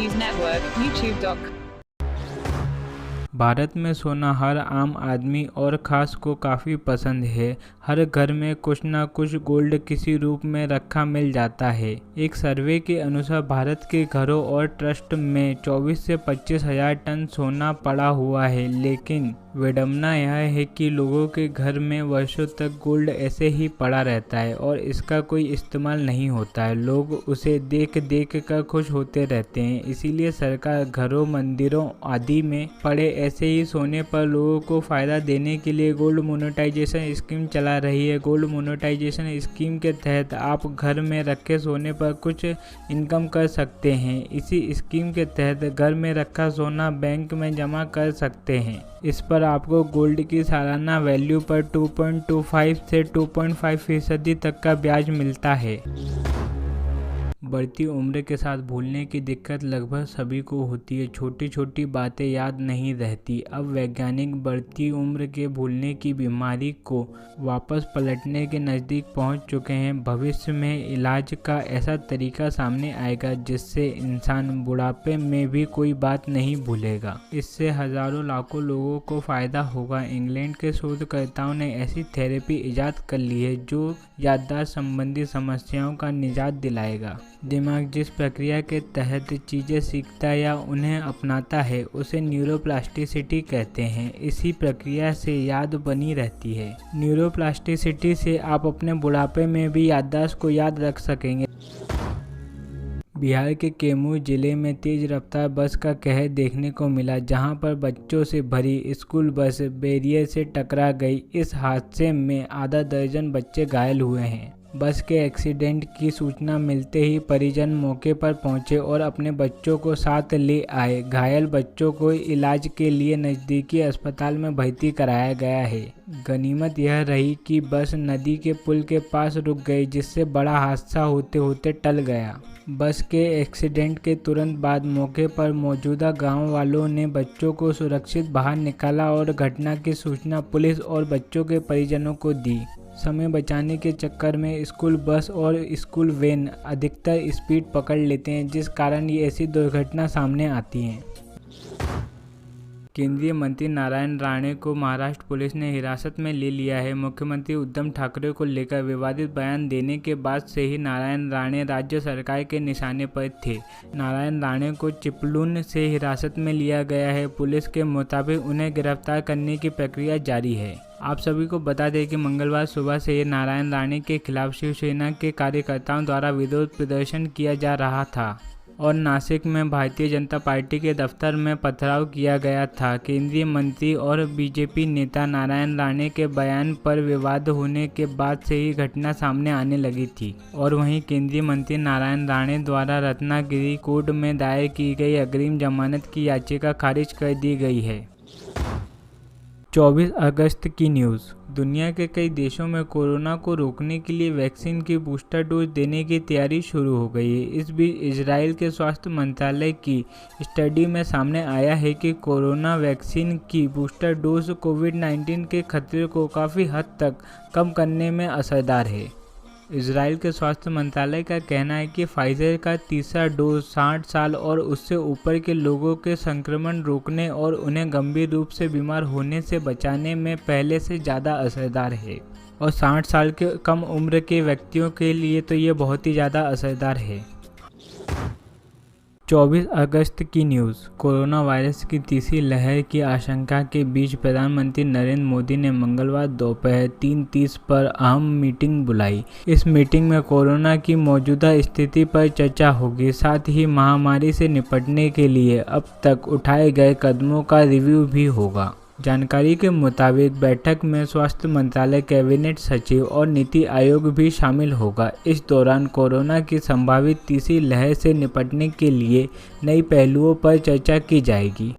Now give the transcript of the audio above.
News Network, youtube.com. Bharat में सोना हर आम आदमी और ख़ास को काफ़ी पसंद है। हर घर में कुछ ना कुछ गोल्ड किसी रूप में रखा मिल जाता है। एक सर्वे के अनुसार भारत के घरों और ट्रस्ट में 24 से 25 हज़ार टन सोना पड़ा हुआ है, लेकिन विडंबना यह है कि लोगों के घर में वर्षों तक गोल्ड ऐसे ही पड़ा रहता है और इसका कोई इस्तेमाल नहीं होता है। लोग उसे देख देख कर खुश होते रहते हैं। इसीलिए सरकार घरों, मंदिरों आदि में पड़े ऐसे ही सोने पर लोगों को फ़ायदा देने के लिए गोल्ड मोनेटाइजेशन स्कीम चला रही है। गोल्ड मोनेटाइजेशन स्कीम के तहत आप घर में रखे सोने पर कुछ इनकम कर सकते हैं। इसी स्कीम के तहत घर में रखा सोना बैंक में जमा कर सकते हैं। इस पर आपको गोल्ड की सालाना वैल्यू पर 2.25 से 2.5% तक का ब्याज मिलता है। बढ़ती उम्र के साथ भूलने की दिक्कत लगभग सभी को होती है। छोटी छोटी बातें याद नहीं रहती। अब वैज्ञानिक बढ़ती उम्र के भूलने की बीमारी को वापस पलटने के नज़दीक पहुंच चुके हैं। भविष्य में इलाज का ऐसा तरीका सामने आएगा जिससे इंसान बुढ़ापे में भी कोई बात नहीं भूलेगा। इससे हज़ारों लाखों लोगों को फ़ायदा होगा। इंग्लैंड के शोधकर्ताओं ने ऐसी थेरेपी ईजाद कर ली है जो याददाश्त संबंधी समस्याओं का निजात दिलाएगा। दिमाग जिस प्रक्रिया के तहत चीज़ें सीखता है या उन्हें अपनाता है उसे न्यूरोप्लास्टिसिटी कहते हैं। इसी प्रक्रिया से याद बनी रहती है। न्यूरोप्लास्टिसिटी से आप अपने बुढ़ापे में भी याददाश्त को याद रख सकेंगे। बिहार के कैमूर जिले में तेज रफ्तार बस का कहर देखने को मिला, जहां पर बच्चों से भरी स्कूल बस बैरियर से टकरा गई। इस हादसे में आधा दर्जन बच्चे घायल हुए हैं। बस के एक्सीडेंट की सूचना मिलते ही परिजन मौके पर पहुंचे और अपने बच्चों को साथ ले आए। घायल बच्चों को इलाज के लिए नज़दीकी अस्पताल में भर्ती कराया गया है। गनीमत यह रही कि बस नदी के पुल के पास रुक गई, जिससे बड़ा हादसा होते होते टल गया। बस के एक्सीडेंट के तुरंत बाद मौके पर मौजूदा गांव वालों ने बच्चों को सुरक्षित बाहर निकाला और घटना की सूचना पुलिस और बच्चों के परिजनों को दी। समय बचाने के चक्कर में स्कूल बस और स्कूल वैन अधिकतर स्पीड पकड़ लेते हैं, जिस कारण ये ऐसी दुर्घटना सामने आती हैं। केंद्रीय मंत्री नारायण राणे को महाराष्ट्र पुलिस ने हिरासत में ले लिया है। मुख्यमंत्री उद्धव ठाकरे को लेकर विवादित बयान देने के बाद से ही नारायण राणे राज्य सरकार के निशाने पर थे। नारायण राणे को चिपलून से हिरासत में लिया गया है। पुलिस के मुताबिक उन्हें गिरफ्तार करने की प्रक्रिया जारी है। आप सभी को बता दें कि मंगलवार सुबह से ये नारायण राणे के खिलाफ शिवसेना के कार्यकर्ताओं द्वारा विरोध प्रदर्शन किया जा रहा था और नासिक में भारतीय जनता पार्टी के दफ्तर में पथराव किया गया था। केंद्रीय मंत्री और बीजेपी नेता नारायण राणे के बयान पर विवाद होने के बाद से ही घटना सामने आने लगी थी। और वहीं केंद्रीय मंत्री नारायण राणे द्वारा रत्नागिरी कोर्ट में दायर की गई अग्रिम जमानत की याचिका खारिज कर दी गई है। 24 अगस्त की न्यूज़। दुनिया के कई देशों में कोरोना को रोकने के लिए वैक्सीन की बूस्टर डोज देने की तैयारी शुरू हो गई है। इस बीच इजराइल के स्वास्थ्य मंत्रालय की स्टडी में सामने आया है कि कोरोना वैक्सीन की बूस्टर डोज कोविड-19 के खतरे को काफ़ी हद तक कम करने में असरदार है। इजराइल के स्वास्थ्य मंत्रालय का कहना है कि फाइजर का तीसरा डोज 60 साल और उससे ऊपर के लोगों के संक्रमण रोकने और उन्हें गंभीर रूप से बीमार होने से बचाने में पहले से ज़्यादा असरदार है। और 60 साल के कम उम्र के व्यक्तियों के लिए तो ये बहुत ही ज़्यादा असरदार है। 24 अगस्त की न्यूज़। कोरोना वायरस की तीसरी लहर की आशंका के बीच प्रधानमंत्री नरेंद्र मोदी ने मंगलवार दोपहर 3:30 पर अहम मीटिंग बुलाई। इस मीटिंग में कोरोना की मौजूदा स्थिति पर चर्चा होगी। साथ ही महामारी से निपटने के लिए अब तक उठाए गए कदमों का रिव्यू भी होगा। जानकारी के मुताबिक बैठक में स्वास्थ्य मंत्रालय, कैबिनेट सचिव और नीति आयोग भी शामिल होगा। इस दौरान कोरोना की संभावित तीसरी लहर से निपटने के लिए नई पहलुओं पर चर्चा की जाएगी।